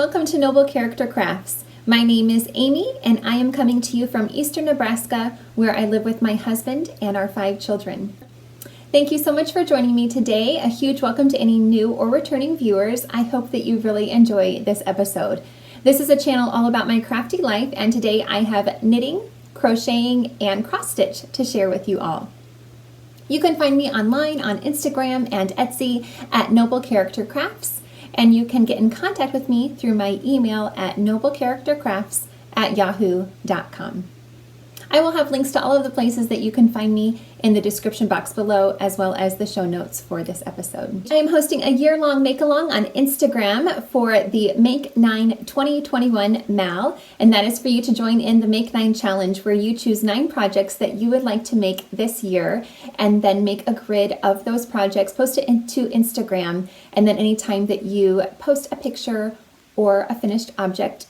welcome to Noble Character Crafts. My name is Amy and I am coming to you from eastern Nebraska where I live with my husband and our 5 children. Thank you so much for joining me today. A huge welcome to any new or returning viewers. I hope that you really enjoy this episode. This is a channel all about my crafty life, and today I have knitting, crocheting, and cross stitch to share with you all. You can find me online on Instagram and Etsy at Noble Character Crafts, and you can get in contact with me through my email at noblecharactercrafts@yahoo.com. I will have links to all of the places that you can find me in the description box below, as well as the show notes for this episode. I am hosting a year-long make-along on Instagram for the Make 9 2021 MAL, and that is for you to join in the Make 9 challenge, where you choose 9 projects that you would like to make this year, and then make a grid of those projects, post it into Instagram, and then anytime that you post a picture or a finished object,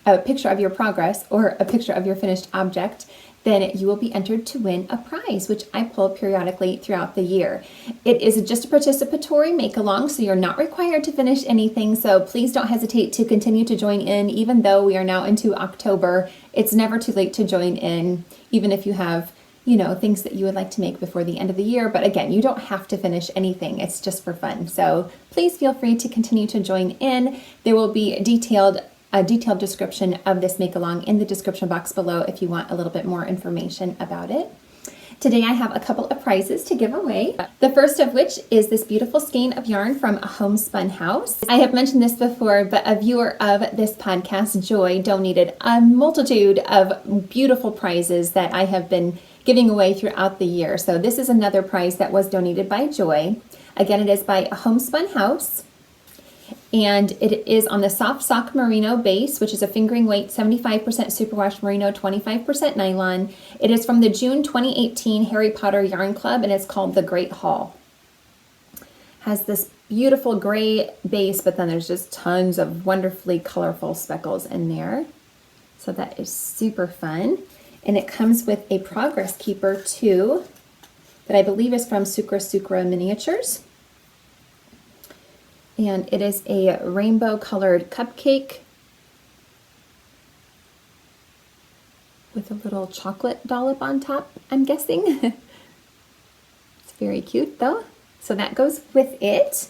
a picture of your progress or a picture of your finished object, then you will be entered to win a prize, which I pull periodically throughout the year. It is just a participatory make-along, so you're not required to finish anything, so please don't hesitate to continue to join in. Even though we are now into October, it's never too late to join in, even if you have, things that you would like to make before the end of the year. But again, you don't have to finish anything. It's just for fun. So please feel free to continue to join in. There will be a detailed description of this make-along in the description box below if you want a little bit more information about it. Today I have a couple of prizes to give away. The first of which is this beautiful skein of yarn from a homespun house. I have mentioned this before, but a viewer of this podcast, Joy, donated a multitude of beautiful prizes that I have been giving away throughout the year. So this is another prize that was donated by Joy. Again, it is by a homespun house. And it is on the soft sock merino base, which is a fingering weight 75% superwash merino, 25% nylon. It is from the June 2018 Harry Potter Yarn Club, and it's called The Great Hall. Has this beautiful gray base, but then there's just tons of wonderfully colorful speckles in there. So that is super fun. And it comes with a progress keeper too, that I believe is from Sucra Miniatures. And it is a rainbow colored cupcake with a little chocolate dollop on top, I'm guessing. It's very cute though. So that goes with it.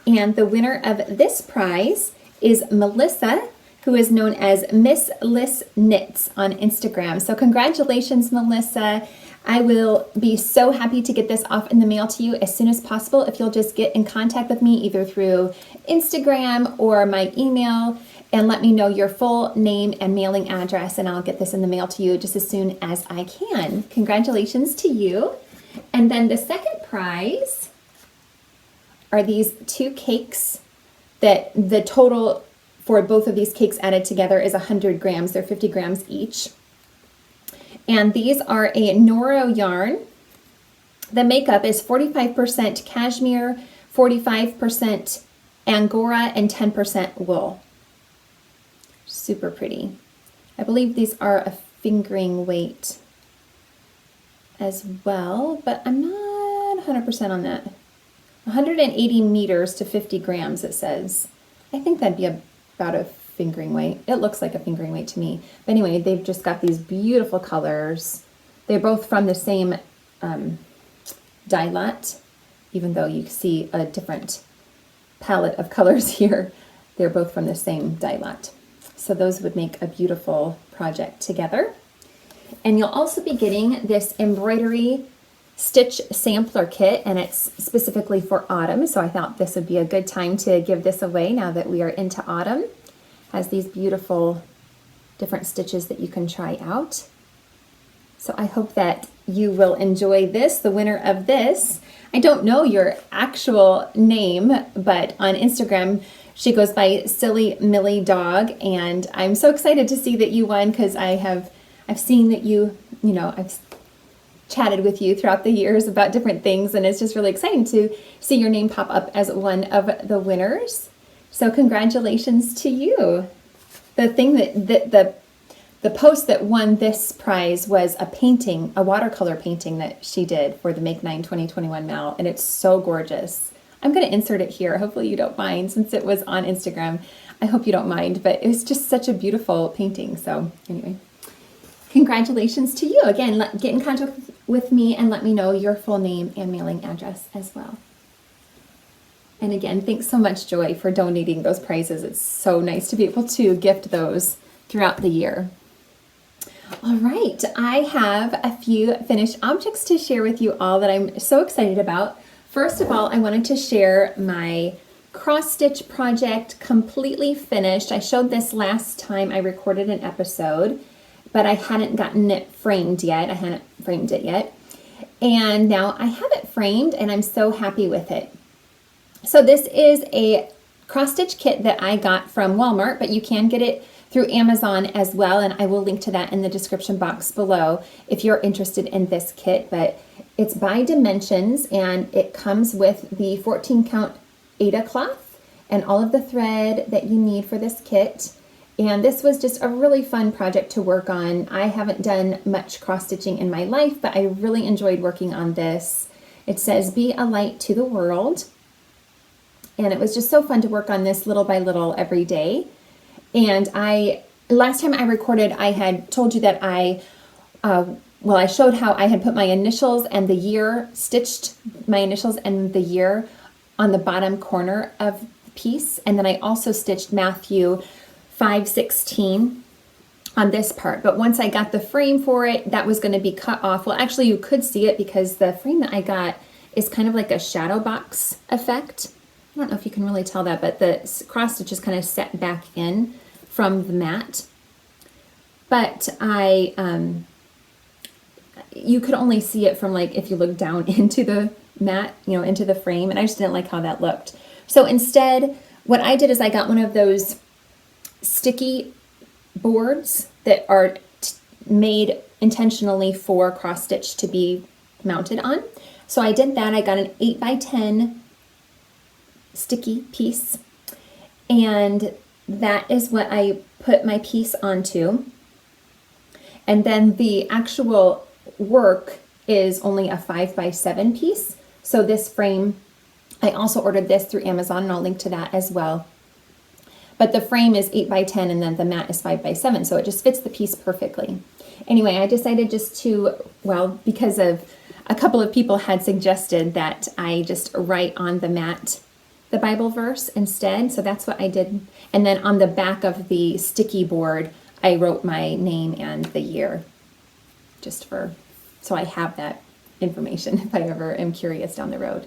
And the winner of this prize is Melissa, who is known as Miss Liss Knits on Instagram. So congratulations, Melissa. I will be so happy to get this off in the mail to you as soon as possible if you'll just get in contact with me either through Instagram or my email and let me know your full name and mailing address, and I'll get this in the mail to you just as soon as I can. Congratulations to you. And then the second prize are these 2 cakes that the total for both of these cakes added together is 100 grams. They're 50 grams each. And these are a Noro yarn. The makeup is 45% cashmere, 45% Angora, and 10% wool. Super pretty. I believe these are a fingering weight as well, but I'm not 100% on that. 180 meters to 50 grams, it says. I think that'd be about a fingering weight. It looks like a fingering weight to me. But anyway, they've just got these beautiful colors. They're both from the same dye lot, even though you see a different palette of colors here. They're both from the same dye lot. So those would make a beautiful project together. And you'll also be getting this embroidery stitch sampler kit, and it's specifically for autumn. So I thought this would be a good time to give this away now that we are into autumn. Has these beautiful different stitches that you can try out. So I hope that you will enjoy this. The winner of this, I don't know your actual name, but on Instagram she goes by Silly Millie Dog, and I'm so excited to see that you won because I've seen that I've chatted with you throughout the years about different things, and it's just really exciting to see your name pop up as one of the winners. So congratulations to you. The thing the post that won this prize was a painting, a watercolor painting that she did for the Make 9 2021 MAL, and it's so gorgeous. I'm going to insert it here. Hopefully you don't mind, since it was on Instagram. I hope you don't mind, but it was just such a beautiful painting. So anyway, congratulations to you. Again, get in contact with me and let me know your full name and mailing address as well. And again, thanks so much, Joy, for donating those prizes. It's so nice to be able to gift those throughout the year. All right, I have a few finished objects to share with you all that I'm so excited about. First of all, I wanted to share my cross stitch project completely finished. I showed this last time I recorded an episode, but I hadn't gotten it framed yet. I hadn't framed it yet. And now I have it framed and I'm so happy with it. So this is a cross stitch kit that I got from Walmart, but you can get it through Amazon as well. And I will link to that in the description box below if you're interested in this kit, but it's by dimensions and it comes with the 14 count Aida cloth and all of the thread that you need for this kit. And this was just a really fun project to work on. I haven't done much cross stitching in my life, but I really enjoyed working on this. It says, "Be a light to the world." And it was just so fun to work on this little by little every day. And last time I recorded, I had told you that I showed how I had put my initials and the year, stitched my initials and the year on the bottom corner of the piece. And then I also stitched Matthew 5:16 on this part. But once I got the frame for it, that was going to be cut off. Well, actually you could see it because the frame that I got is kind of like a shadow box effect. I don't know if you can really tell that, but the cross stitch is kind of set back in from the mat. But you could only see it from, like, if you look down into the mat, into the frame, and I just didn't like how that looked. So instead, what I did is I got one of those sticky boards that are made intentionally for cross stitch to be mounted on. So I did that. I got an 8x10 sticky piece, and that is what I put my piece onto. And then the actual work is only a 5x7 piece. So this frame, I also ordered this through Amazon, and I'll link to that as well. But the frame is 8x10 and then the mat is 5x7, so it just fits the piece perfectly. Anyway, I decided just to, because of a couple of people had suggested that I just write on the mat the Bible verse instead, so that's what I did. And then on the back of the sticky board, I wrote my name and the year, so I have that information if I ever am curious down the road.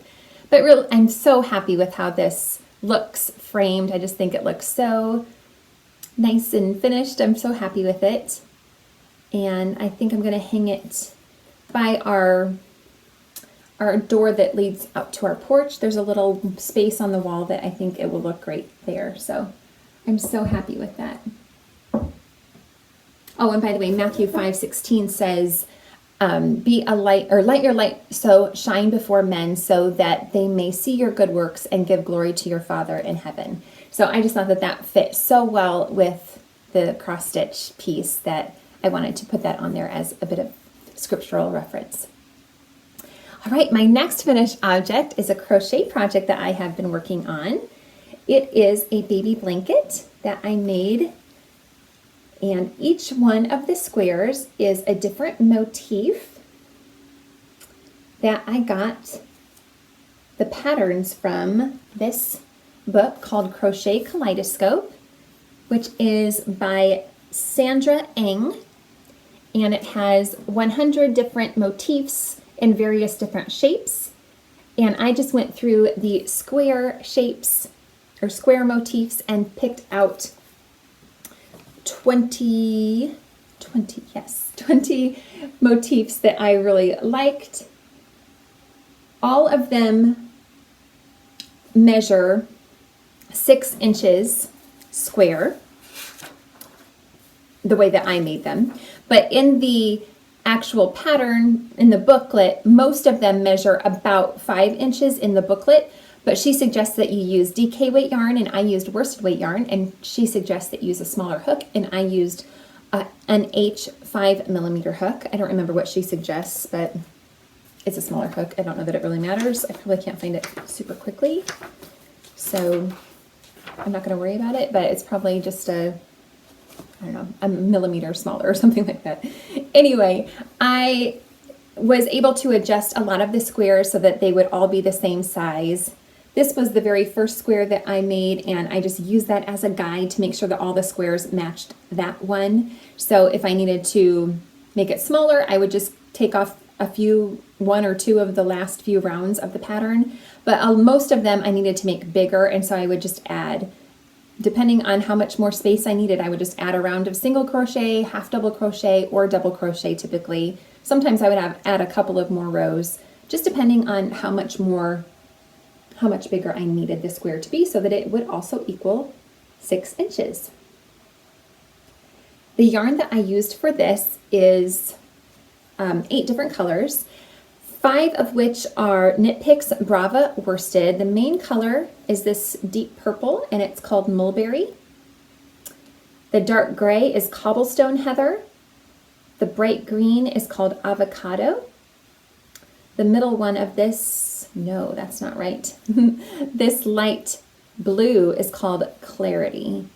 But really, I'm so happy with how this looks framed. I just think it looks so nice and finished. I'm so happy with it. And I think I'm going to hang it by our door that leads out to our porch. There's a little space on the wall that I think it will look great there. So I'm so happy with that. Oh, and by the way, Matthew 5:16 says, be a light, or let your light so shine before men so that they may see your good works and give glory to your Father in heaven. So I just thought that that fit so well with the cross stitch piece that I wanted to put that on there as a bit of scriptural reference. All right, my next finished object is a crochet project that I have been working on. It is a baby blanket that I made, and each one of the squares is a different motif that I got the patterns from this book called Crochet Kaleidoscope, which is by Sandra Eng, and it has 100 different motifs in various different shapes. And I just went through the square shapes or square motifs and picked out 20 motifs that I really liked. All of them measure 6 inches square, the way that I made them. But in the actual pattern in the booklet, most of them measure about 5 inches in the booklet, but she suggests that you use DK weight yarn, and I used worsted weight yarn, and she suggests that you use a smaller hook, and I used an H 5mm hook. I don't remember what she suggests, but it's a smaller hook. I don't know that it really matters. I probably can't find it super quickly. So I'm not going to worry about it, but it's probably just I don't know, a millimeter smaller or something like that. Anyway, I was able to adjust a lot of the squares so that they would all be the same size. This was the very first square that I made, and I just used that as a guide to make sure that all the squares matched that one. So if I needed to make it smaller, I would just take off one or two of the last few rounds of the pattern, but most of them I needed to make bigger, and so I would just add, depending on how much more space I needed, I would just add a round of single crochet, half double crochet, or double crochet typically. Sometimes I would add a couple of more rows, just depending on how much bigger I needed the square to be so that it would also equal 6 inches. The yarn that I used for this is 8 different colors, 5 of which are Knit Picks Brava worsted. The main color is this deep purple, and it's called Mulberry. The dark gray is Cobblestone Heather. The bright green is called Avocado. The middle one of this, no, that's not right. This light blue is called Clarity.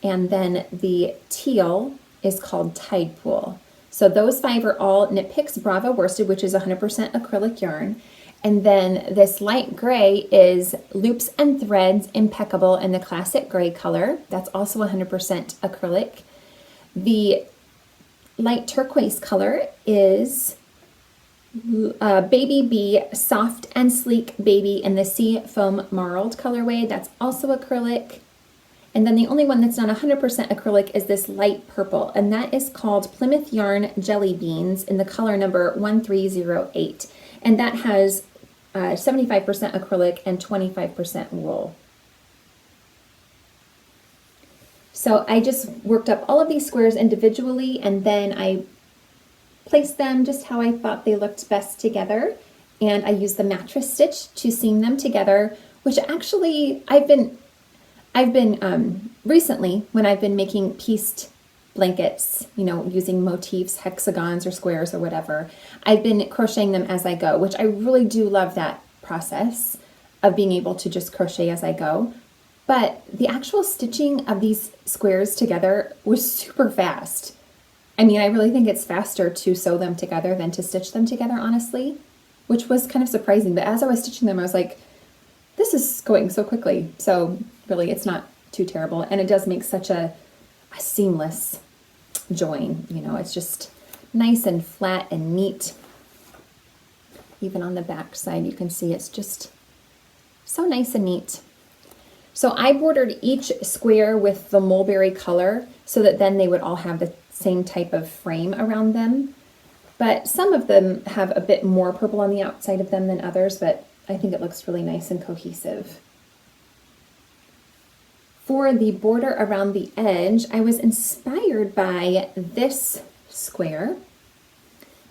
And then the teal is called Tidepool. So those 5 are all Knit Picks Brava worsted, which is 100% acrylic yarn. And then this light gray is Loops and Threads Impeccable in the classic gray color. That's also 100% acrylic. The light turquoise color is Baby Bee Soft and Sleek Baby in the Sea Foam Marled colorway. That's also acrylic. And then the only one that's not 100% acrylic is this light purple, and that is called Plymouth Yarn Jelly Beans in the color number 1308. And that has 75% acrylic and 25% wool. So I just worked up all of these squares individually, and then I placed them just how I thought they looked best together. And I used the mattress stitch to seam them together, which actually I've been recently, when I've been making pieced blankets, you know, using motifs, hexagons or squares or whatever, I've been crocheting them as I go, which I really do love that process of being able to just crochet as I go. But the actual stitching of these squares together was super fast. I mean, I really think it's faster to sew them together than to stitch them together, honestly, which was kind of surprising. But as I was stitching them, I was like, this is going so quickly. So really, it's not too terrible. And it does make such a seamless join. You know, it's just nice and flat and neat. Even on the back side, you can see it's just so nice and neat. So I bordered each square with the mulberry color so that then they would all have the same type of frame around them. But some of them have a bit more purple on the outside of them than others, but I think it looks really nice and cohesive. For the border around the edge, I was inspired by this square,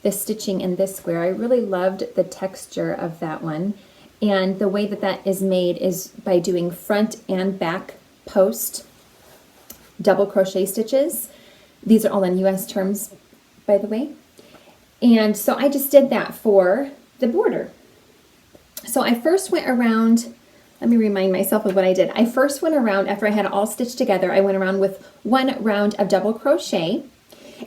the stitching in this square. I really loved the texture of that one. And the way that that is made is by doing front and back post double crochet stitches. These are all in US terms, by the way. And so I just did that for the border. So I first went around, let me remind myself of what I did. I first went around, after I had it all stitched together, I went around with 1 round of double crochet.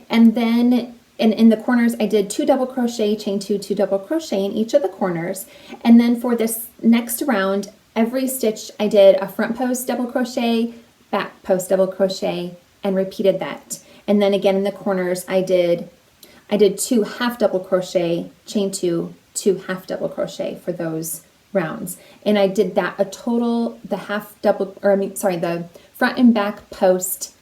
And then in the corners, I did 2 double crochet, chain 2, 2 double crochet in each of the corners. And then for this next round, every stitch I did a front post double crochet, back post double crochet, and repeated that. And then again in the corners, I did 2 half double crochet, chain 2, 2 half double crochet for those rounds. And I did that a total, the front and back post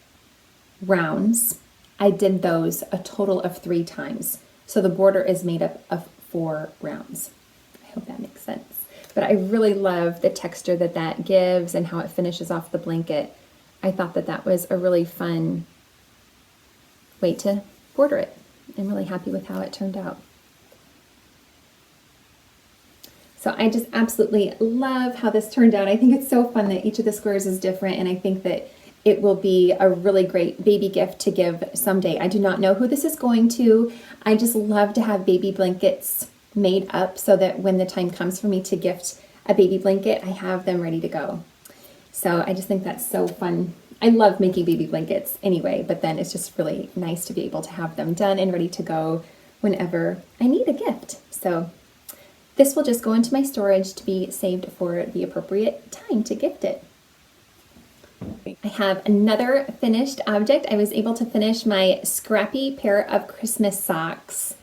rounds, I did those a total of 3 times. So the border is made up of 4 rounds. I hope that makes sense. But I really love the texture that that gives and how it finishes off the blanket. I thought that that was a really fun way to border it. I'm really happy with how it turned out. So I just absolutely love how this turned out. I think it's so fun that each of the squares is different, and I think that it will be a really great baby gift to give someday. I do not know who this is going to. I just love to have baby blankets made up so that when the time comes for me to gift a baby blanket, I have them ready to go. So I just think that's so fun. I love making baby blankets anyway, but then it's just really nice to be able to have them done and ready to go whenever I need a gift. So this will just go into my storage to be saved for the appropriate time to gift it. I have another finished object. I was able to finish my Scrappy pair of Christmas socks.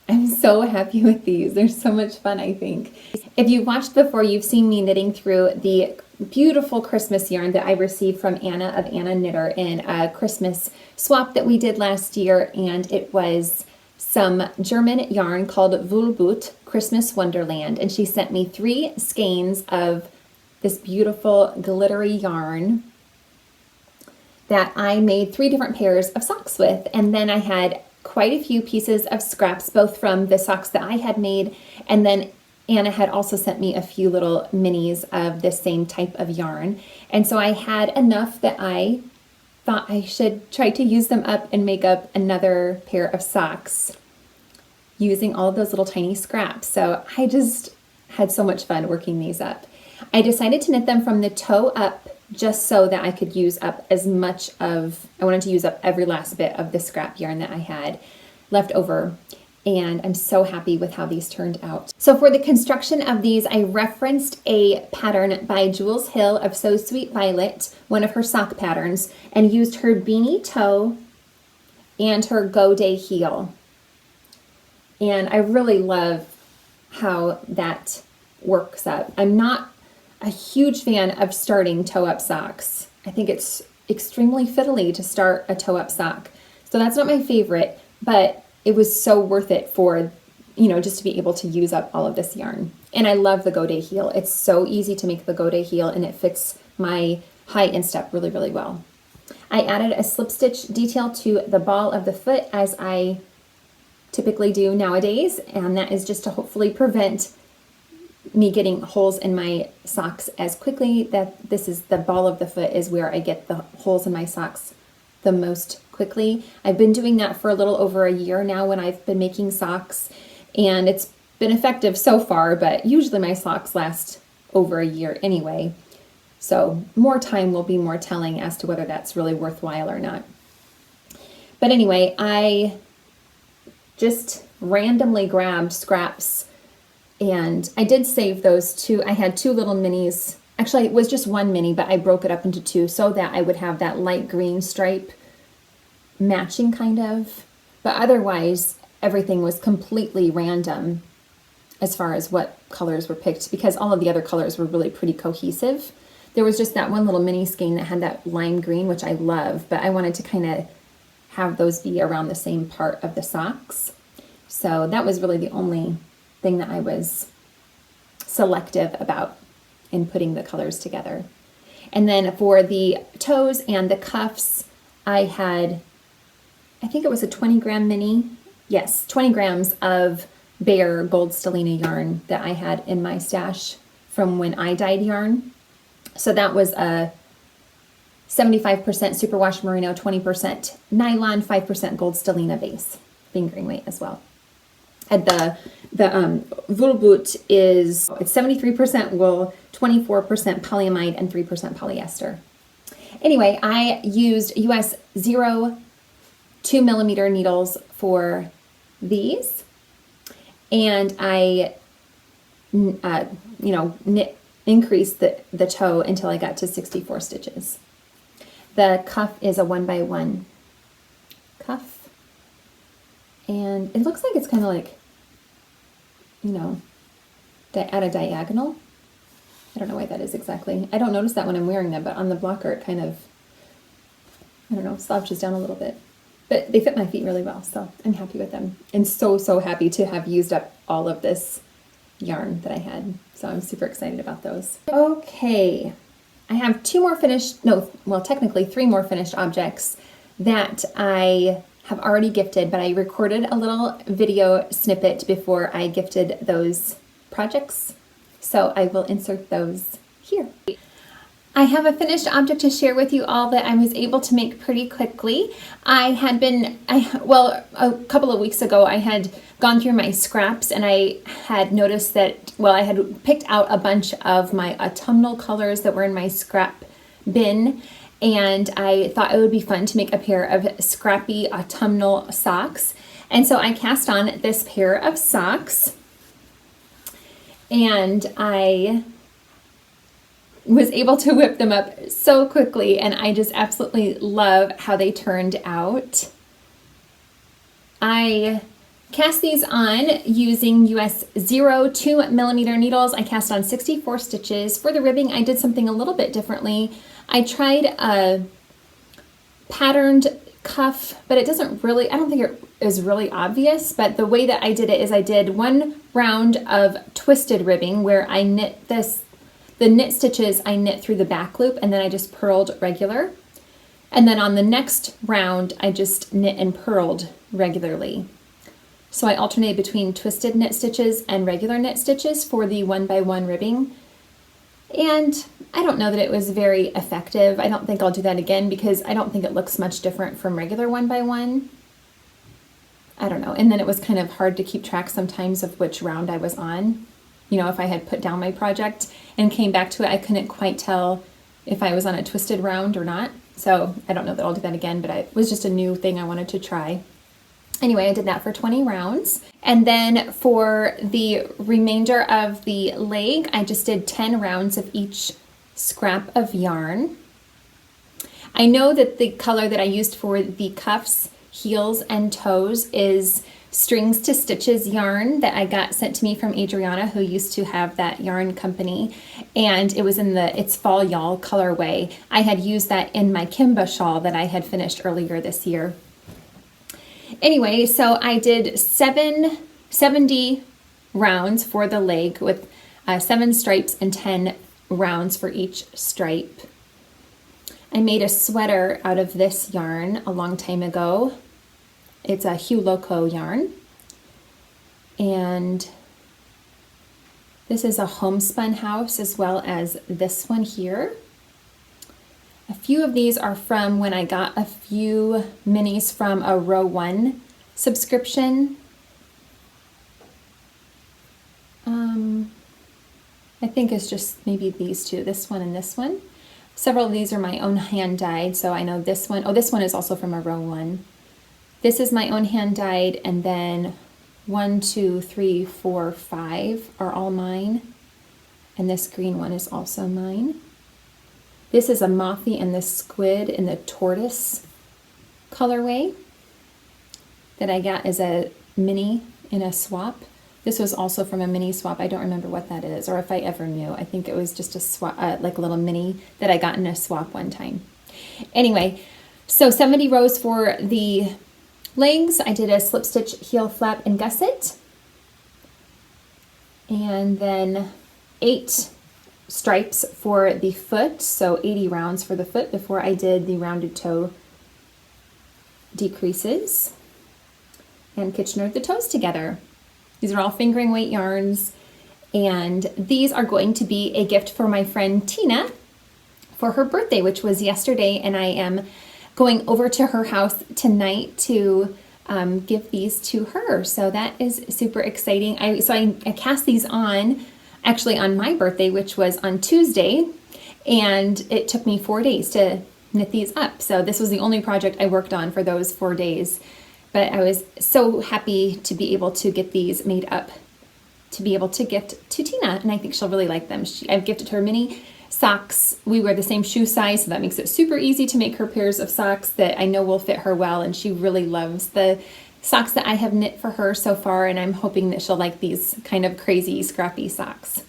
I'm so happy with these. They're so much fun, I think. If you've watched before, you've seen me knitting through the beautiful Christmas yarn that I received from Anna of Anna Knitter in a Christmas swap that we did last year, and it was some German yarn called Woll Christmas Wonderland, and she sent me 3 skeins of this beautiful glittery yarn that I made 3 different pairs of socks with, and then I had quite a few pieces of scraps, both from the socks that I had made, and then Anna had also sent me a few little minis of the same type of yarn. And so I had enough that I thought I should try to use them up and make up another pair of socks using all of those little tiny scraps. So I just had so much fun working these up. I decided to knit them from the toe up just so that I could use up as much of, I wanted to use up every last bit of the scrap yarn that I had left over. And I'm so happy with how these turned out. So for the construction of these, I referenced a pattern by Jooles Hill of So Sweet Violet, one of her sock patterns, and used her beanie toe and her Godet heel. And I really love how that works up. I'm not a huge fan of starting toe-up socks. I think it's extremely fiddly to start a toe-up sock. So that's not my favorite, but it was so worth it for, you know, just to be able to use up all of this yarn. And I love the Godet heel. It's so easy to make the Godet heel, and it fits my high instep really, really well. I added a slip stitch detail to the ball of the foot, as I typically do nowadays, and that is just to hopefully prevent me getting holes in my socks as quickly. That this is the ball of the foot is where I get the holes in my socks the most quickly. I've been doing that for a little over a year now when I've been making socks, and it's been effective so far, but usually my socks last over a year anyway. So more time will be more telling as to whether that's really worthwhile or not. But anyway, I just randomly grabbed scraps, and I did save those 2. I had 2 little minis. Actually, it was just 1 mini, but I broke it up into 2 so that I would have that light green stripe matching kind of. But otherwise, everything was completely random as far as what colors were picked, because all of the other colors were really pretty cohesive. There was just that one little mini skein that had that lime green, which I love, but I wanted to kind of have those be around the same part of the socks. So that was really the only thing that I was selective about in putting the colors together. And then for the toes and the cuffs, I had, I think it was a 20 gram mini. Yes, 20 grams of bare gold stellina yarn that I had in my stash from when I dyed yarn. So that was a 75% superwash merino, 20% nylon, 5% gold stellina base, fingering weight as well. And the Woll boot is, it's 73% wool, 24% polyamide, and 3% polyester. Anyway, I used US 0 2mm needles for these, and I, increased the toe until I got to 64 stitches. The cuff is a 1x1 cuff, and it looks like it's kind of like, at a diagonal. I don't know why that is exactly. I don't notice that when I'm wearing them, but on the blocker it kind of, slouches down a little bit. But they fit my feet really well, so I'm happy with them. And so, so happy to have used up all of this yarn that I had. So I'm super excited about those. Okay, I have technically 3 more finished objects that I have already gifted, but I recorded a little video snippet before I gifted those projects. So I will insert those here. I have a finished object to share with you all that I was able to make pretty quickly. A couple of weeks ago I had gone through my scraps, and I had noticed that, I had picked out a bunch of my autumnal colors that were in my scrap bin, and I thought it would be fun to make a pair of Scrappy autumnal socks. And so I cast on this pair of socks, and I was able to whip them up so quickly, and I just absolutely love how they turned out. I cast these on using US 0.2mm needles. I cast on 64 stitches. For the ribbing, I did something a little bit differently. I tried a patterned cuff, but it doesn't really, I don't think it is really obvious, but the way that I did it is I did one round of twisted ribbing where I knit this, the knit stitches I knit through the back loop, and then I just purled regular. And then on the next round, I just knit and purled regularly. So I alternate between twisted knit stitches and regular knit stitches for the 1x1 ribbing. And I don't know that it was very effective. I don't think I'll do that again because I don't think it looks much different from regular 1x1. I don't know. And then it was kind of hard to keep track sometimes of which round I was on. You know, if I had put down my project and came back to it, I couldn't quite tell if I was on a twisted round or not. So I don't know that I'll do that again, but it was just a new thing I wanted to try. Anyway, I did that for 20 rounds. And then for the remainder of the leg, I just did 10 rounds of each scrap of yarn. I know that the color that I used for the cuffs, heels, and toes is Strings to Stitches yarn that I got sent to me from Adriana, who used to have that yarn company, and it was in the It's Fall Y'all colorway. I had used that in my Kimba shawl that I had finished earlier this year. Anyway, so I did 70 rounds for the leg with 7 stripes and 10 rounds for each stripe. I made a sweater out of this yarn a long time ago. It's a Hue Loco yarn. And this is a homespun house as well as this one here. A few of these are from when I got a few minis from a Row 1 subscription. I think it's just maybe these two, this one and this one. Several of these are my own hand dyed, so I know this one. Oh, this one is also from a Row 1. This is my own hand dyed, and then 1, 2, 3, 4, 5 are all mine. And this green one is also mine. This is a Mothy and the Squid in the Tortoise colorway that I got as a mini in a swap. This was also from a mini swap. I don't remember what that is, or if I ever knew. I think it was just a swap, like a little mini that I got in a swap one time. Anyway, so 70 rows for the legs. I did a slip stitch, heel flap, and gusset. And then 8 stripes for the foot, so 80 rounds for the foot before I did the rounded toe decreases and Kitchener the toes together. These are all fingering weight yarns, and these are going to be a gift for my friend Tina for her birthday, which was yesterday, and I am going over to her house tonight to give these to her. So that is super exciting. I cast these on actually on my birthday, which was on Tuesday, and it took me 4 days to knit these up. So this was the only project I worked on for those 4 days. But I was so happy to be able to get these made up to be able to gift to Tina, and I think she'll really like them. I've gifted her mini socks. We wear the same shoe size, so that makes it super easy to make her pairs of socks that I know will fit her well, and she really loves the socks that I have knit for her so far, and I'm hoping that she'll like these kind of crazy scrappy socks.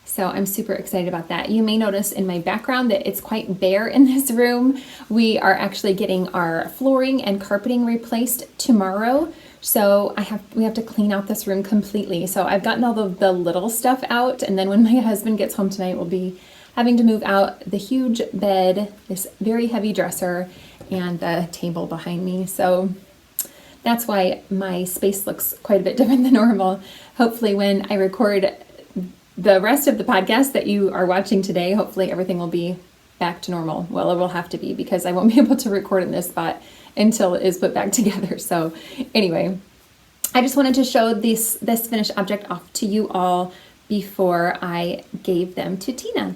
So I'm super excited about that. You may notice in my background that it's quite bare in this room. We are actually getting our flooring and carpeting replaced tomorrow. So we have to clean out this room completely. So I've gotten all of the little stuff out, and then when my husband gets home tonight, we'll be having to move out the huge bed, this very heavy dresser, and the table behind me. So that's why my space looks quite a bit different than normal. Hopefully when I record the rest of the podcast that you are watching today, hopefully everything will be back to normal. Well, it will have to be, because I won't be able to record in this spot until it is put back together. So anyway, I just wanted to show this finished object off to you all before I gave them to Tina.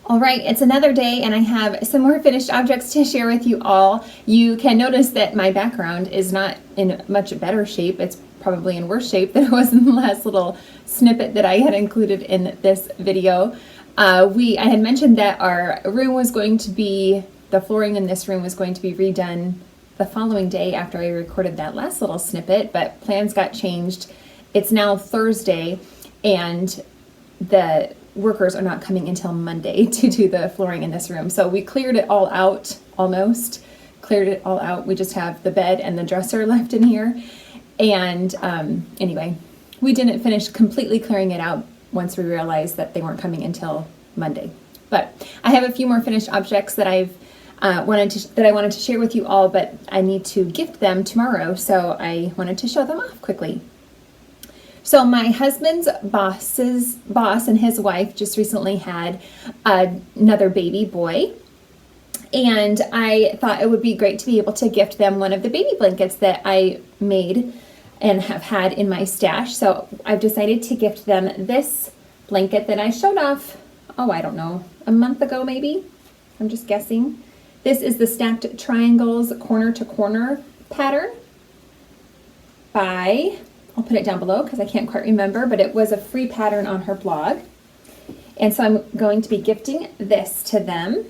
All right, it's another day and I have some more finished objects to share with you all. You can notice that my background is not in much better shape. It's probably in worse shape than it was in the last little snippet that I had included in this video. I had mentioned that our room was going to be, the flooring in this room was going to be redone the following day after I recorded that last little snippet, but plans got changed. It's now Thursday and the workers are not coming until Monday to do the flooring in this room. So we cleared it all out, almost cleared it all out. We just have the bed and the dresser left in here. And anyway, we didn't finish completely clearing it out once we realized that they weren't coming until Monday. But I have a few more finished objects that I wanted to share with you all, but I need to gift them tomorrow, so I wanted to show them off quickly. So my husband's boss and his wife just recently had another baby boy, and I thought it would be great to be able to gift them one of the baby blankets that I made and have had in my stash. So I've decided to gift them this blanket that I showed off, I don't know, a month ago maybe. I'm just guessing. This is the Stacked Triangles Corner to Corner pattern by, I'll put it down below because I can't quite remember, but it was a free pattern on her blog. And so I'm going to be gifting this to them.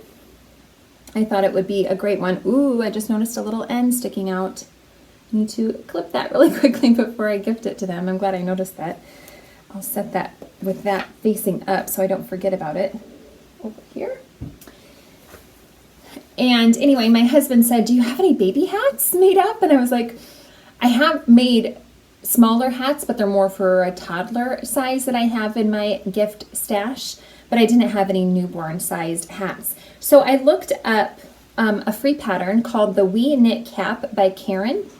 I thought it would be a great one. Ooh, I just noticed a little end sticking out. I need to clip that really quickly before I gift it to them. I'm glad I noticed that. I'll set that with that facing up so I don't forget about it over here. And anyway, my husband said, do you have any baby hats made up? And I was like, I have made smaller hats, but they're more for a toddler size that I have in my gift stash, but I didn't have any newborn sized hats. So I looked up a free pattern called the We Knit Cap by Karen,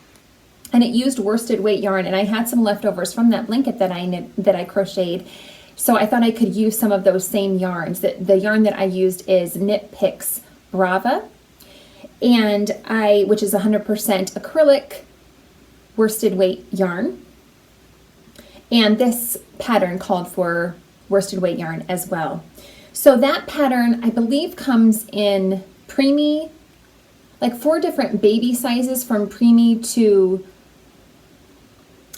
and it used worsted weight yarn, and I had some leftovers from that blanket that I crocheted. So I thought I could use some of those same yarns. The yarn that I used is Knit Picks Brava, and which is 100% acrylic worsted weight yarn. And this pattern called for worsted weight yarn as well. So that pattern, I believe, comes in preemie, like 4 different baby sizes from preemie to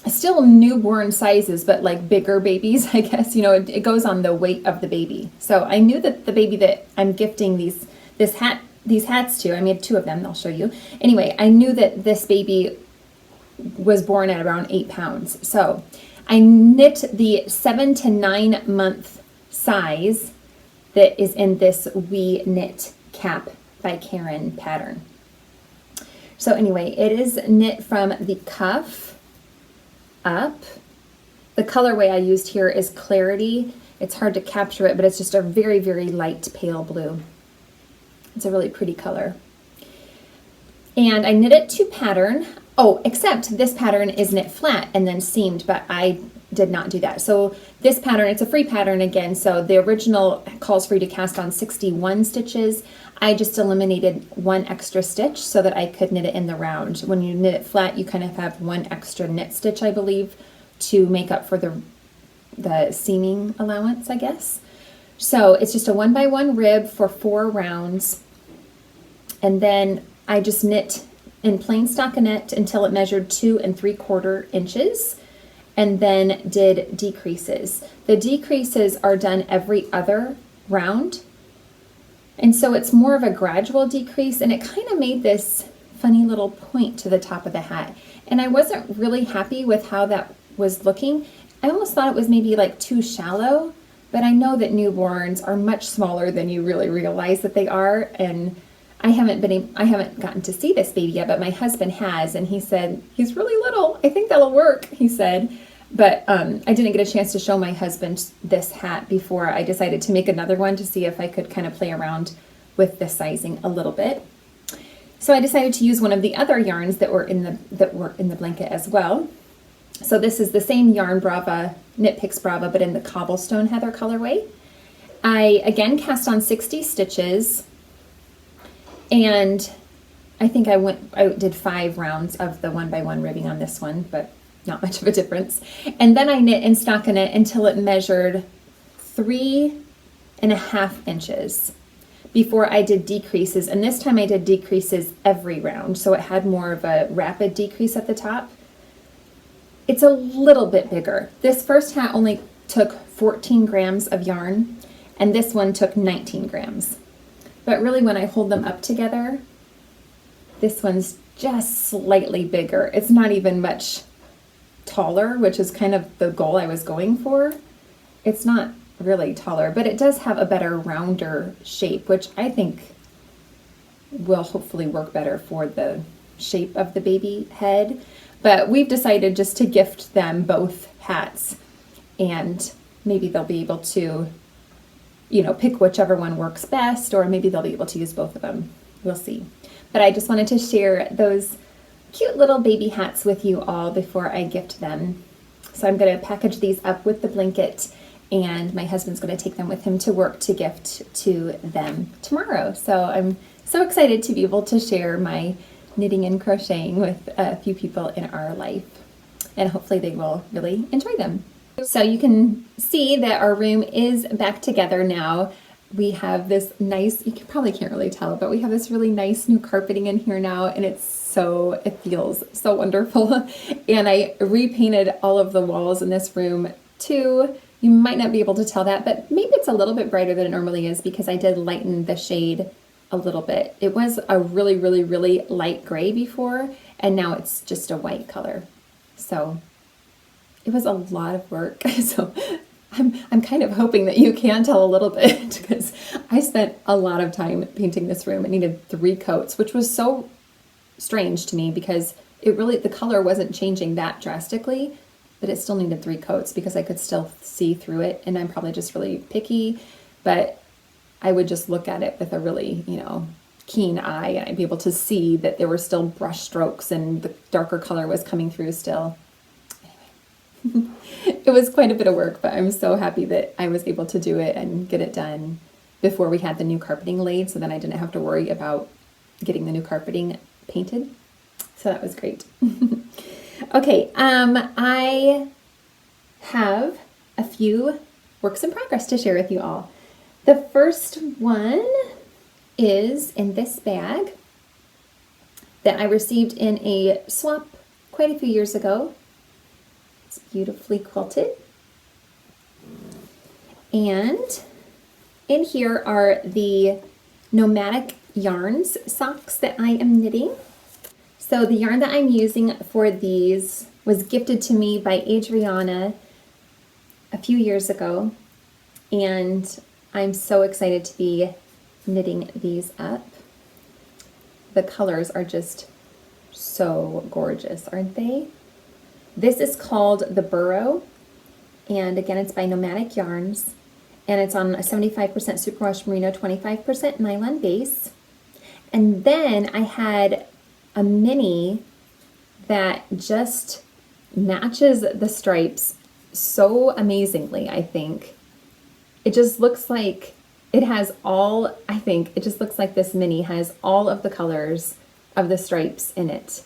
still newborn sizes, but like bigger babies, I guess. You know, it goes on the weight of the baby. So I knew that the baby that I'm gifting these hats to, I made 2 of them, I'll show you. Anyway, I knew that this baby was born at around 8 pounds. So I knit the 7 to 9 month size that is in this We Knit Cap by Karen pattern. So anyway, it is knit from the cuff up. The colorway I used here is Clarity. It's hard to capture it, but it's just a very, very light pale blue. It's a really pretty color. And I knit it to pattern. Oh, except this pattern is knit flat and then seamed, but I did not do that. So this pattern, it's a free pattern again. So the original calls for you to cast on 61 stitches. I just eliminated 1 extra stitch so that I could knit it in the round. When you knit it flat, you kind of have 1 extra knit stitch, I believe, to make up for the seaming allowance, I guess. So it's just a 1 by 1 rib for 4 rounds. And then I just knit in plain stockinette until it measured 2 3/4 inches, and then did decreases. The decreases are done every other round. And so it's more of a gradual decrease, and it kind of made this funny little point to the top of the hat. And I wasn't really happy with how that was looking. I almost thought it was maybe like too shallow, but I know that newborns are much smaller than you really realize that they are. And I haven't gotten to see this baby yet, but my husband has, and he said, he's really little. I think that'll work, he said. But I didn't get a chance to show my husband this hat before I decided to make another one to see if I could kind of play around with the sizing a little bit. So I decided to use one of the other yarns that were in the blanket as well. So this is the same yarn, Brava, Knit Picks Brava, but in the Cobblestone Heather colorway. I again cast on 60 stitches, and I think I did 5 rounds of the 1 by 1 ribbing on this one, but not much of a difference. And then I knit in stockinette until it measured 3 1.5 inches before I did decreases. And this time I did decreases every round, so it had more of a rapid decrease at the top. It's a little bit bigger. This first hat only took 14 grams of yarn, and this one took 19 grams. But really, when I hold them up together, this one's just slightly bigger. It's not even much taller, which is kind of the goal I was going for. It's not really taller, but it does have a better rounder shape, which I think will hopefully work better for the shape of the baby head. But we've decided just to gift them both hats, and maybe they'll be able to, you know, pick whichever one works best, or maybe they'll be able to use both of them. We'll see. But I just wanted to share those cute little baby hats with you all before I gift them. So I'm going to package these up with the blanket, and my husband's going to take them with him to work to gift to them tomorrow. So I'm so excited to be able to share my knitting and crocheting with a few people in our life, and hopefully they will really enjoy them. So you can see that our room is back together now. We have this nice, you probably can't really tell, but we have this really nice new carpeting in here now, and it feels so wonderful. And I repainted all of the walls in this room too. You might not be able to tell that, but maybe it's a little bit brighter than it normally is because I did lighten the shade a little bit. It was a really, really, really light gray before, and now it's just a white color. So it was a lot of work. So I'm kind of hoping that you can tell a little bit, because I spent a lot of time painting this room. It needed 3 coats, which was so strange to me because the color wasn't changing that drastically, but it still needed 3 coats because I could still see through it. And I'm probably just really picky, but I would just look at it with a really, keen eye, and I'd be able to see that there were still brush strokes and the darker color was coming through still. Anyway, it was quite a bit of work, but I'm so happy that I was able to do it and get it done before we had the new carpeting laid, so then I didn't have to worry about getting the new carpeting painted. So that was great. Okay, I have a few works in progress to share with you all. The first one is in this bag that I received in a swap quite a few years ago. It's beautifully quilted. And in here are the nomadic yarns socks that I am knitting. So the yarn that I'm using for these was gifted to me by Adriana a few years ago, and I'm so excited to be knitting these up. The colors are just so gorgeous, aren't they? This is called the Burrow, and again, it's by Nomadic Yarns, and it's on a 75% superwash merino, 25% nylon base. And then I had a mini that just matches the stripes so amazingly, I think. It just looks like it has all, I think, it just looks like this mini has all of the colors of the stripes in it,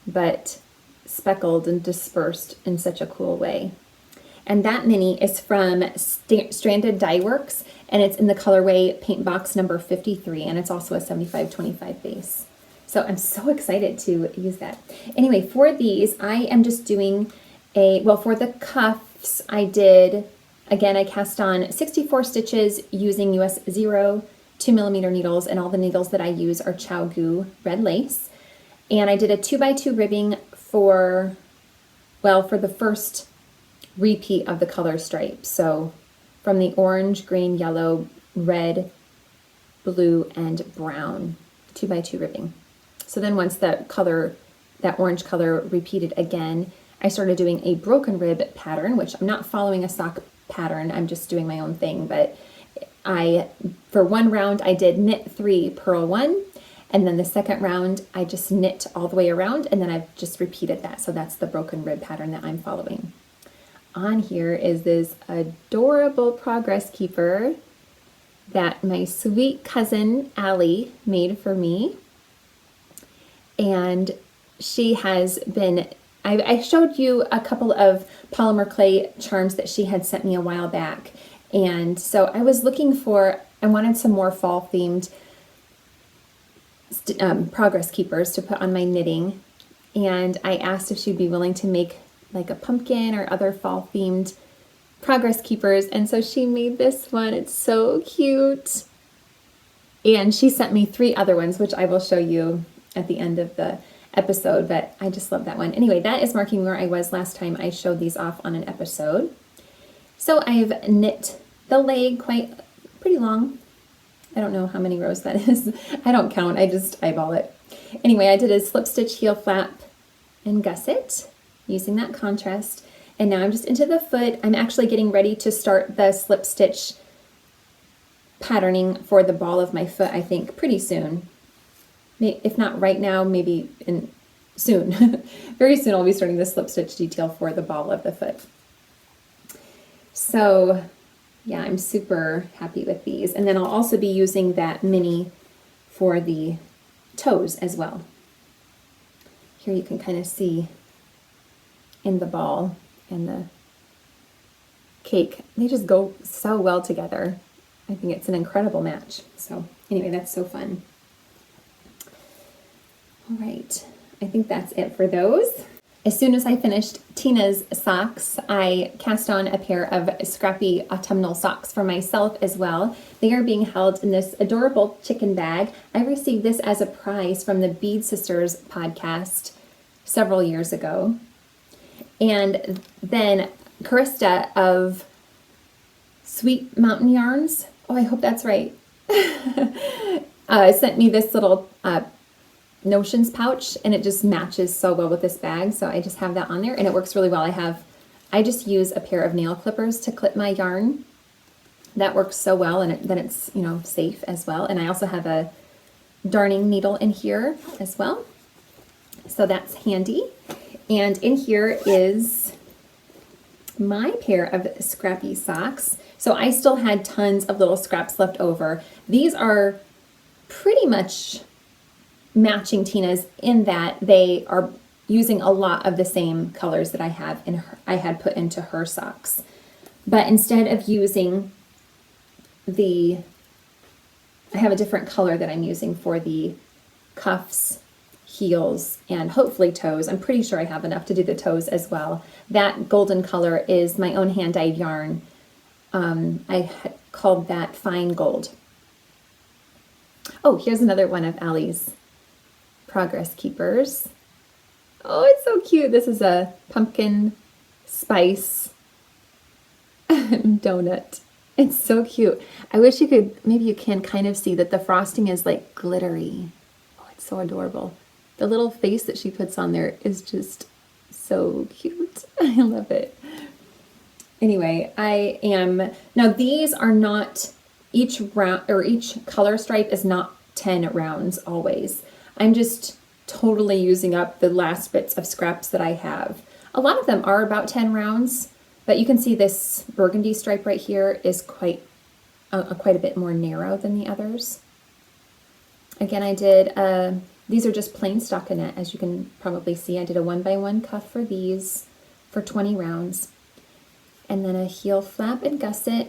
but speckled and dispersed in such a cool way. And that mini is from Stranded Dye Works, and it's in the colorway Paint Box number 53, and it's also a 75-25 base. So I'm so excited to use that. Anyway, for these, I am just doing for the cuffs, I cast on 64 stitches using US 0 2mm needles, and all the needles that I use are ChowGoo red lace. And I did a 2x2 ribbing for the first repeat of the color stripe. So from the orange, green, yellow, red, blue, and brown, 2x2 ribbing. So then once that orange color repeated again, I started doing a broken rib pattern, which I'm not following a sock pattern, I'm just doing my own thing. But for one round, I did knit 3, purl 1, and then the second round, I just knit all the way around, and then I've just repeated that. So that's the broken rib pattern that I'm following. On here is this adorable progress keeper that my sweet cousin Allie made for me. And she has been, I showed you a couple of polymer clay charms that she had sent me a while back. And so I was looking I wanted some more fall themed progress keepers to put on my knitting. And I asked if she'd be willing to make like a pumpkin or other fall themed progress keepers. And so she made this one. It's so cute. And she sent me 3 other ones, which I will show you at the end of the episode, but I just love that one. Anyway, that is marking where I was last time I showed these off on an episode. So I've knit the leg pretty long. I don't know how many rows that is. I don't count, I just eyeball it. Anyway, I did a slip stitch, heel flap, and gusset using that contrast. And now I'm just into the foot. I'm actually getting ready to start the slip stitch patterning for the ball of my foot, I think, pretty soon. If not right now, maybe soon. Very soon I'll be starting the slip stitch detail for the ball of the foot. So yeah, I'm super happy with these. And then I'll also be using that mini for the toes as well. Here you can kind of see in the ball and the cake. They just go so well together. I think it's an incredible match. So anyway, that's so fun. All right, I think that's it for those. As soon as I finished Tina's socks, I cast on a pair of Scrappy Autumnal socks for myself as well. They are being held in this adorable chicken bag. I received this as a prize from the Bead Sisters podcast several years ago. And then Krista of Sweet Mountain Yarns, oh, I hope that's right, sent me this little notions pouch, and it just matches so well with this bag, so I just have that on there, and it works really well. I just use a pair of nail clippers to clip my yarn. That works so well, and then it's, you know, safe as well. And I also have a darning needle in here as well, so that's handy. And in here is my pair of Scrappy socks. So I still had tons of little scraps left over. These are pretty much matching Tina's in that they are using a lot of the same colors that I had put into her socks. But instead of using I have a different color that I'm using for the cuffs, heels, and hopefully toes. I'm pretty sure I have enough to do the toes as well. That golden color is my own hand-dyed yarn. I had called that Fine Gold. Oh, here's another one of Allie's progress keepers. Oh, it's so cute. This is a pumpkin spice donut. It's so cute. I wish maybe you can kind of see that the frosting is like glittery. Oh, it's so adorable. The little face that she puts on there is just so cute. I love it. Anyway, now these are not, each round or each color stripe is not 10 rounds always. I'm just totally using up the last bits of scraps that I have. A lot of them are about 10 rounds, but you can see this burgundy stripe right here is quite a bit more narrow than the others. Again, I did, these are just plain stockinette, as you can probably see. I did a 1x1 cuff for these for 20 rounds. And then a heel flap and gusset.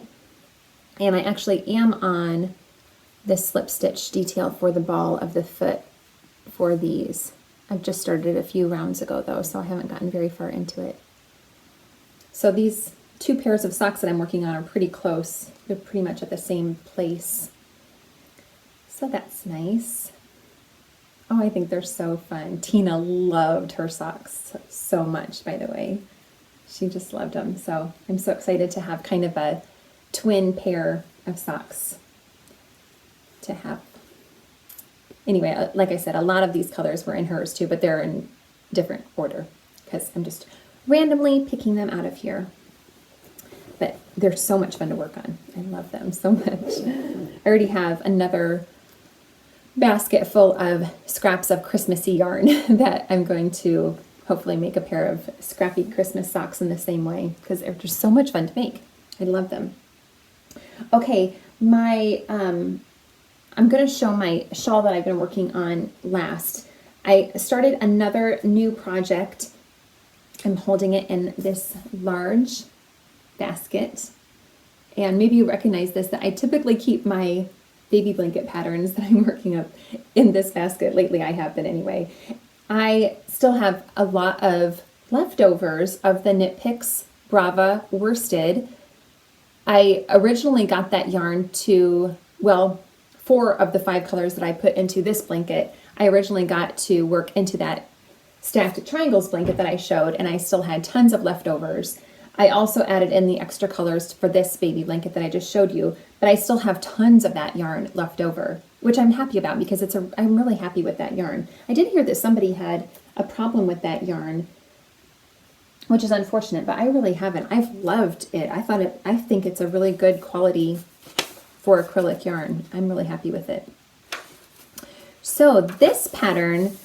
And I actually am on the slip stitch detail for the ball of the foot for these. I've just started a few rounds ago though, so I haven't gotten very far into it. So these 2 pairs of socks that I'm working on are pretty close. They're pretty much at the same place. So that's nice. Oh, I think they're so fun. Tina loved her socks so much, by the way. She just loved them. So I'm so excited to have kind of a twin pair of socks to have. Anyway, like I said, a lot of these colors were in hers too, but they're in different order because I'm just randomly picking them out of here. But they're so much fun to work on. I love them so much. I already have another basket full of scraps of Christmassy yarn that I'm going to hopefully make a pair of Scrappy Christmas socks in the same way because they're just so much fun to make. I love them. Okay, I'm going to show my shawl that I've been working on last. I started another new project. I'm holding it in this large basket. And maybe you recognize this, that I typically keep my baby blanket patterns that I'm working up in this basket. Lately I have been anyway. I still have a lot of leftovers of the Knit Picks Brava worsted. I originally got that yarn to, well, 4 of the 5 colors that I put into this blanket, I originally got to work into that stacked triangles blanket that I showed, and I still had tons of leftovers. I also added in the extra colors for this baby blanket that I just showed you, but I still have tons of that yarn left over, which I'm happy about because I'm really happy with that yarn. I did hear that somebody had a problem with that yarn, which is unfortunate, but I really haven't. I've loved it. I think it's a really good quality for acrylic yarn. I'm really happy with it. So this pattern,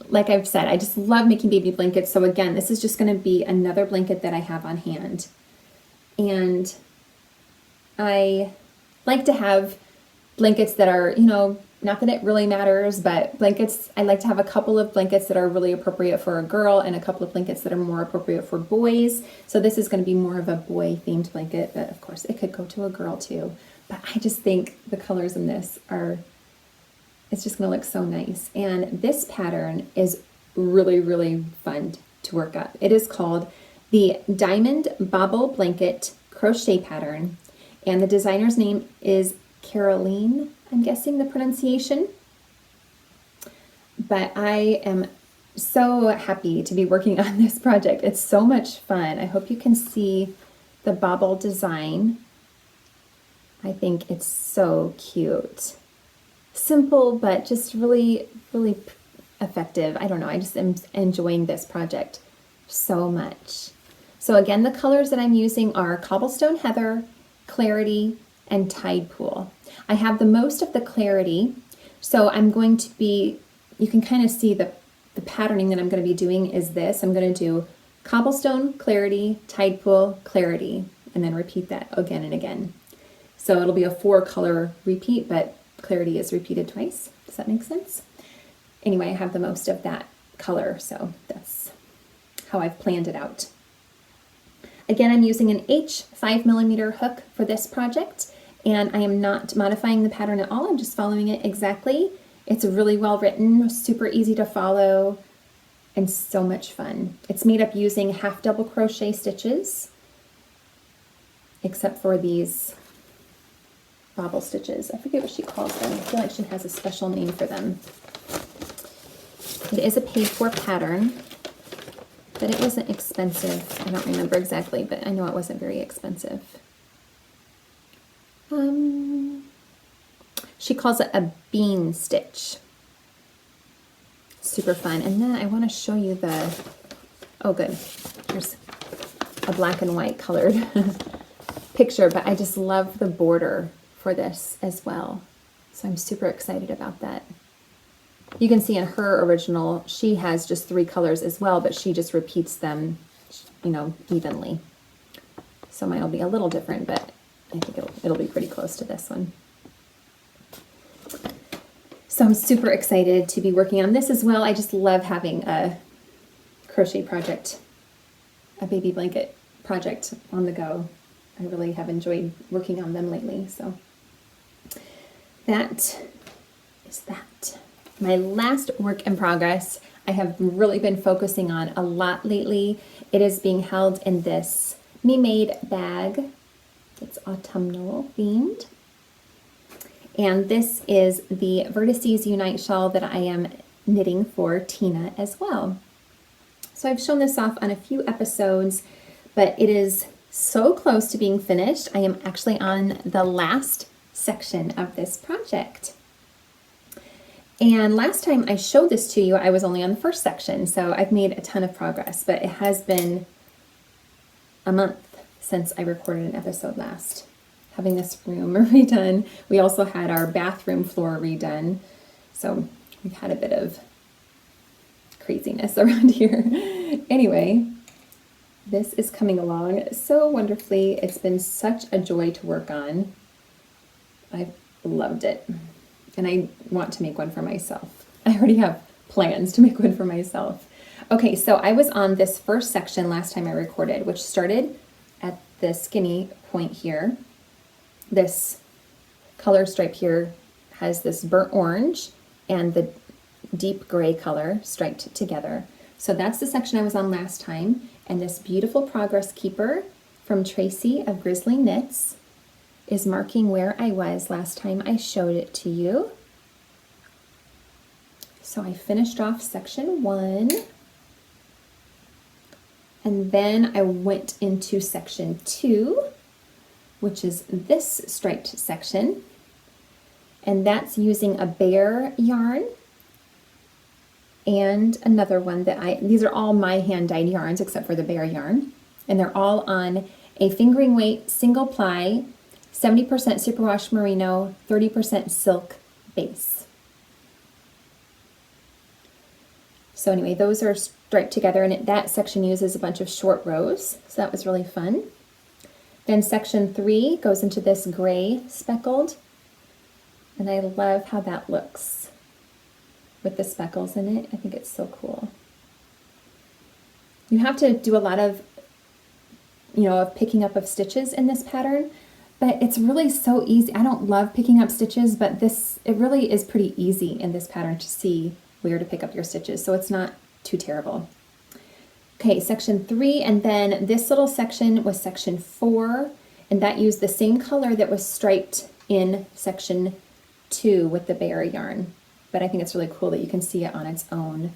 like I've said, I just love making baby blankets. So again, this is just going to be another blanket that I have on hand. And I like to have blankets that are, you know, not that it really matters, but blankets, I like to have a couple of blankets that are really appropriate for a girl and a couple of blankets that are more appropriate for boys. So this is going to be more of a boy themed blanket, but of course it could go to a girl too. But I just think the colors in this are, it's just going to look so nice. And this pattern is really, really fun to work up. It is called the Diamond Bobble Blanket Crochet Pattern. And the designer's name is Caroline, I'm guessing the pronunciation. But I am so happy to be working on this project. It's so much fun. I hope you can see the bobble design. I think it's so cute. Simple, but just really, really effective. I don't know, I just am enjoying this project so much. So again, the colors that I'm using are Cobblestone Heather, Clarity, and Tidepool. I have the most of the Clarity, so I'm going to be, you can kind of see the patterning that I'm going to be doing is this. I'm going to do Cobblestone, Clarity, Tidepool, Clarity, and then repeat that again and again. So it'll be a 4-color repeat, but Clarity is repeated twice. Does that make sense? Anyway, I have the most of that color, so that's how I've planned it out. Again, I'm using an H 5mm hook for this project, and I am not modifying the pattern at all. I'm just following it exactly. It's really well written, super easy to follow, and so much fun. It's made up using half double crochet stitches, except for these bobble stitches. I forget what she calls them. I feel like she has a special name for them. It is a paid for pattern, but it wasn't expensive. I don't remember exactly, but I know it wasn't very expensive. She calls it a bean stitch. Super fun. And then I want to show you the, oh good, here's a black and white colored picture, but I just love the border for this as well. So I'm super excited about that. You can see in her original, she has just 3 colors as well, but she just repeats them, you know, evenly. So mine will be a little different, but I think it'll be pretty close to this one. So I'm super excited to be working on this as well. I just love having a crochet project, a baby blanket project on the go. I really have enjoyed working on them lately. So that is that. My last work in progress, I have really been focusing on a lot lately. It is being held in this me-made bag. It's autumnal themed. And this is the Vertices Unite shawl that I am knitting for Tina as well. So I've shown this off on a few episodes, but it is so close to being finished. I am actually on the last section of this project. And last time I showed this to you, I was only on the first section, so I've made a ton of progress, but it has been a month since I recorded an episode last. Having this room redone. We also had our bathroom floor redone, so we've had a bit of craziness around here. Anyway, this is coming along so wonderfully. It's been such a joy to work on. I've loved it. And I want to make one for myself. I already have plans to make one for myself. Okay, so I was on this first section last time I recorded, which started at the skinny point here. This color stripe here has this burnt orange and the deep gray color striped together. So that's the section I was on last time, and this beautiful progress keeper from Tracy of Grizzly Knits is marking where I was last time I showed it to you. So I finished off section 1, and then I went into section 2, which is this striped section, and that's using a bear yarn and another one that these are all my hand dyed yarns except for the bear yarn, and they're all on a fingering weight single ply 70% superwash merino 30% silk base. So anyway, those are striped together, and that section uses a bunch of short rows, so that was really fun. Then section 3 goes into this gray speckled, and I love how that looks with the speckles in it. I think it's so cool. You have to do a lot of, of picking up of stitches in this pattern, but it's really so easy. I don't love picking up stitches, but it really is pretty easy in this pattern to see where to pick up your stitches, so it's not too terrible. Okay, section 3, and then this little section was section 4, and that used the same color that was striped in section 2 with the bear yarn. But I think it's really cool that you can see it on its own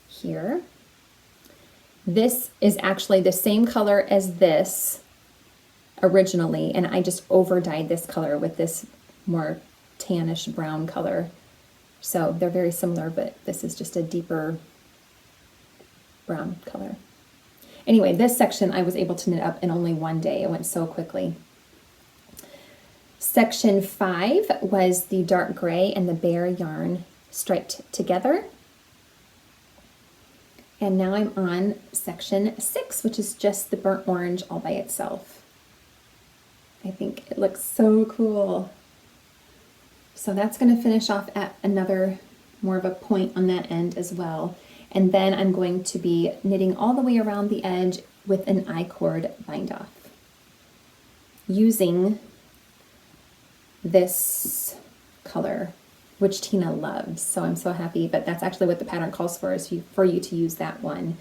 here. This is actually the same color as this originally, and I just over dyed this color with this more tannish brown color. So they're very similar, but this is just a deeper brown color. Anyway, this section I was able to knit up in only one day. It went so quickly. Section 5 was the dark gray and the bear yarn striped together. And now I'm on section 6, which is just the burnt orange all by itself. I think it looks so cool. So that's going to finish off at another more of a point on that end as well. And then I'm going to be knitting all the way around the edge with an I-cord bind off using this color, which Tina loves. So I'm so happy, but that's actually what the pattern calls for, is for you to use that one.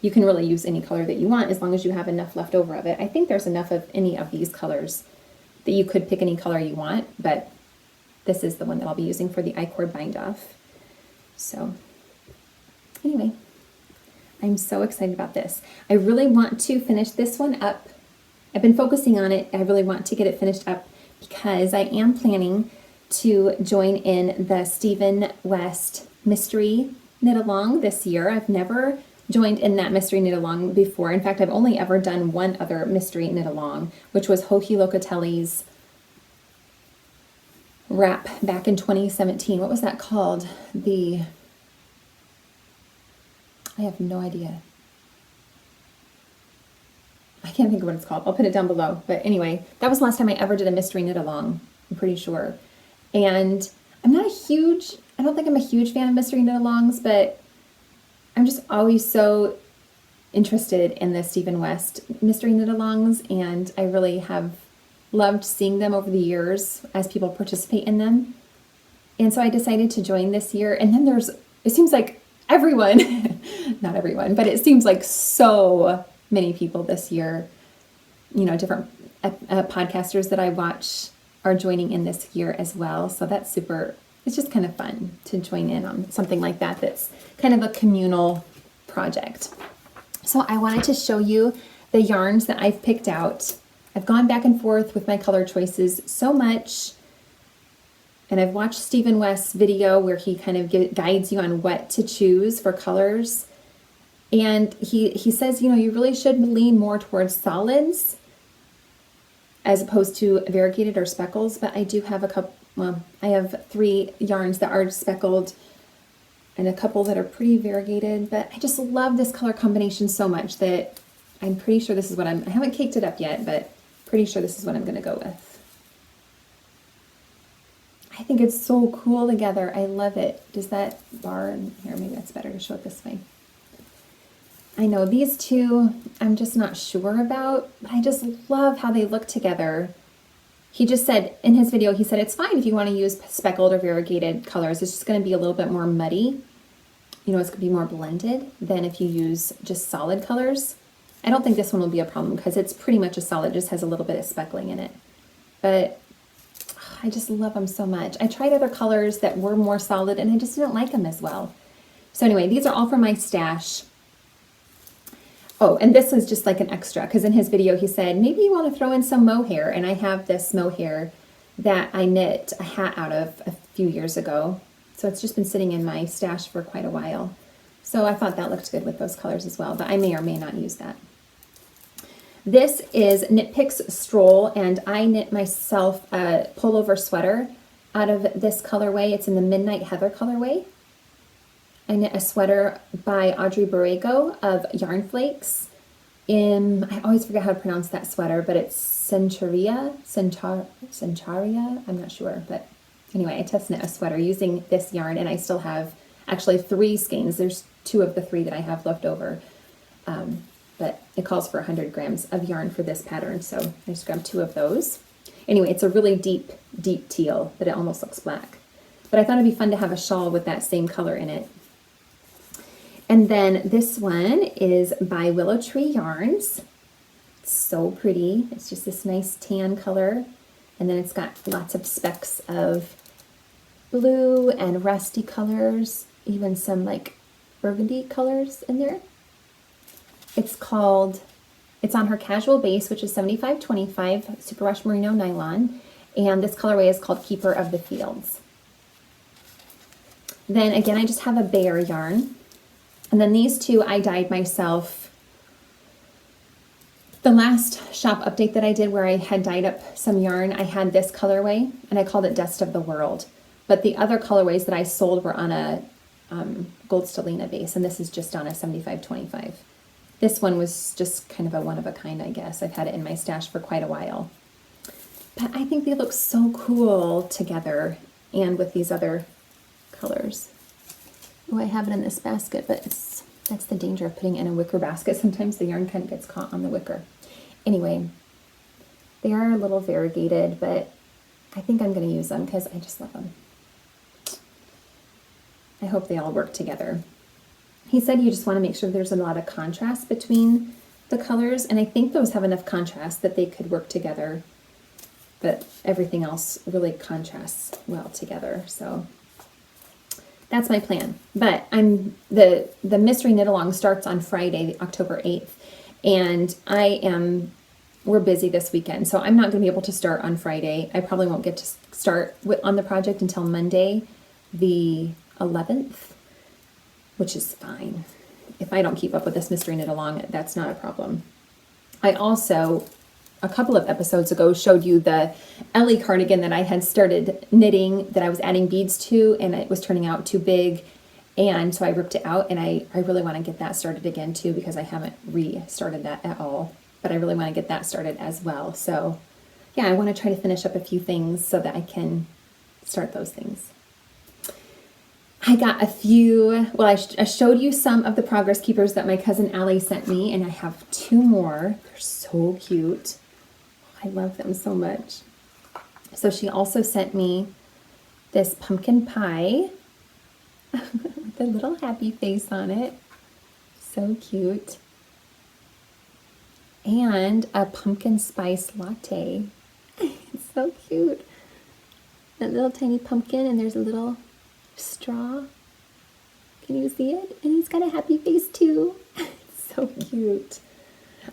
You can really use any color that you want as long as you have enough left over of it. I think there's enough of any of these colors that you could pick any color you want, but this is the one that I'll be using for the I-cord bind off. So anyway, I'm so excited about this. I really want to finish this one up. I've been focusing on it. I really want to get it finished up because I am planning to join in the Stephen West Mystery Knit Along this year. I've never joined in that Mystery Knit Along before. In fact, I've only ever done one other Mystery Knit Along, which was Hohi Locatelli's wrap back in 2017. What was that called? I have no idea. I can't think of what it's called. I'll put it down below. But anyway, that was the last time I ever did a Mystery Knit Along, I'm pretty sure. And I don't think I'm a huge fan of Mystery Knit Alongs, but I'm just always so interested in the Stephen West Mystery Knit Alongs, and I really have loved seeing them over the years as people participate in them. And so I decided to join this year, and then it seems like everyone, not everyone, but it seems like so many people this year, different podcasters that I watch are joining in this year as well. So that's super, it's just kind of fun to join in on something like that that's kind of a communal project. So I wanted to show you the yarns that I've picked out. I've gone back and forth with my color choices so much, and I've watched Stephen West's video where he kind of guides you on what to choose for colors. And he says, you really should lean more towards solids as opposed to variegated or speckles, but I do have I have 3 yarns that are speckled and a couple that are pretty variegated, but I just love this color combination so much that I'm pretty sure this is what I haven't caked it up yet, but pretty sure this is what I'm going to go with. I think it's so cool together. I love it. Does that bar, here, maybe that's better to show it this way. I know these two I'm just not sure about, but I just love how they look together. He just said in his video, he said, it's fine if you want to use speckled or variegated colors. It's just going to be a little bit more muddy. You know, it's going to be more blended than if you use just solid colors. I don't think this one will be a problem because it's pretty much a solid, just has a little bit of speckling in it. But I just love them so much. I tried other colors that were more solid and I just didn't like them as well. So anyway, these are all from my stash. Oh, and this is just like an extra because in his video he said, maybe you want to throw in some mohair. And I have this mohair that I knit a hat out of a few years ago. So it's just been sitting in my stash for quite a while. So I thought that looked good with those colors as well, but I may or may not use that. This is Knit Picks Stroll, and I knit myself a pullover sweater out of this colorway. It's in the Midnight Heather colorway. I knit a sweater by Audrey Borrego of Yarn Flakes. I always forget how to pronounce that sweater, but it's Centauria, I'm not sure, but anyway, I test knit a sweater using this yarn, and I still have actually 3 skeins. There's 2 of the 3 that I have left over, but it calls for 100 grams of yarn for this pattern, so I just grabbed 2 of those. Anyway, it's a really deep, deep teal, but it almost looks black. But I thought it'd be fun to have a shawl with that same color in it. And then this one is by Willow Tree Yarns. It's so pretty. It's just this nice tan color. And then it's got lots of specks of blue and rusty colors, even some like burgundy colors in there. It's on her casual base, which is 75/25 superwash merino nylon. And this colorway is called Keeper of the Fields. Then again, I just have a bare yarn. And then these 2 I dyed myself. The last shop update that I did where I had dyed up some yarn, I had this colorway and I called it Dust of the World. But the other colorways that I sold were on a gold stellina base, and this is just on a 75/25. This one was just kind of a one of a kind, I guess. I've had it in my stash for quite a while. But I think they look so cool together and with these other colors. Oh, I have it in this basket, but that's the danger of putting it in a wicker basket. Sometimes the yarn kind of gets caught on the wicker. Anyway, they are a little variegated, but I think I'm going to use them because I just love them. I hope they all work together. He said you just want to make sure there's a lot of contrast between the colors, and I think those have enough contrast that they could work together, but everything else really contrasts well together. So that's my plan. But the mystery knit along starts on Friday, October 8th, and we're busy this weekend, so I'm not going to be able to start on Friday. I probably won't get to start on the project until Monday, the 11th, which is fine. If I don't keep up with this mystery knit along, that's not a problem. I also, a couple of episodes ago, showed you the Ellie cardigan that I had started knitting that I was adding beads to, and it was turning out too big, and so I ripped it out, and I really want to get that started again too, because I haven't restarted that at all, but I really want to get that started as well. So yeah, I want to try to finish up a few things so that I can start those things. I got a few, well, I showed you some of the progress keepers that my cousin Allie sent me, and I have 2 more. They're so cute. I love them so much. So she also sent me this pumpkin pie with a little happy face on it. So cute. And a pumpkin spice latte. It's so cute. That little tiny pumpkin, and there's a little straw. Can you see it? And he's got a happy face too. It's so cute.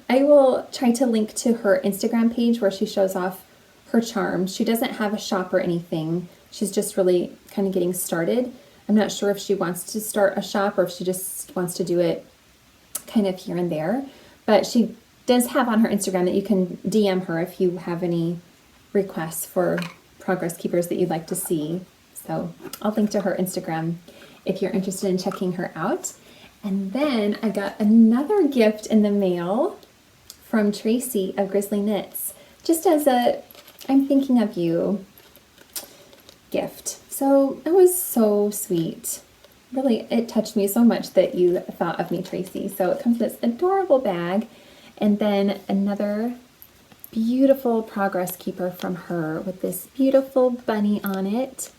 I will try to link to her Instagram page where she shows off her charms. She doesn't have a shop or anything. She's just really kind of getting started. I'm not sure if she wants to start a shop or if she just wants to do it kind of here and there. But she does have on her Instagram that you can DM her if you have any requests for progress keepers that you'd like to see. So I'll link to her Instagram if you're interested in checking her out. And then I got another gift in the mail from Tracy of Grizzly Knits, just as a I'm thinking of you gift. So that was so sweet. Really, it touched me so much that you thought of me, Tracy. So it comes in this adorable bag. And then another beautiful progress keeper from her with this beautiful bunny on it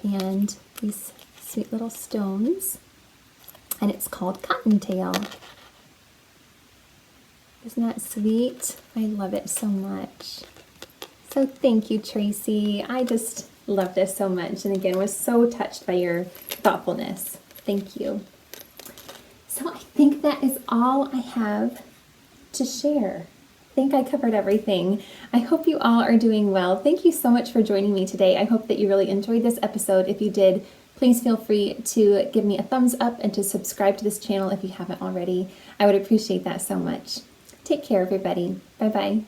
and these sweet little stones. And it's called Cottontail. Isn't that sweet? I love it so much. So thank you, Tracy. I just love this so much. And again, was so touched by your thoughtfulness. Thank you. So I think that is all I have to share. I think I covered everything. I hope you all are doing well. Thank you so much for joining me today. I hope that you really enjoyed this episode. If you did, please feel free to give me a thumbs up and to subscribe to this channel if you haven't already. I would appreciate that so much. Take care, everybody. Bye-bye.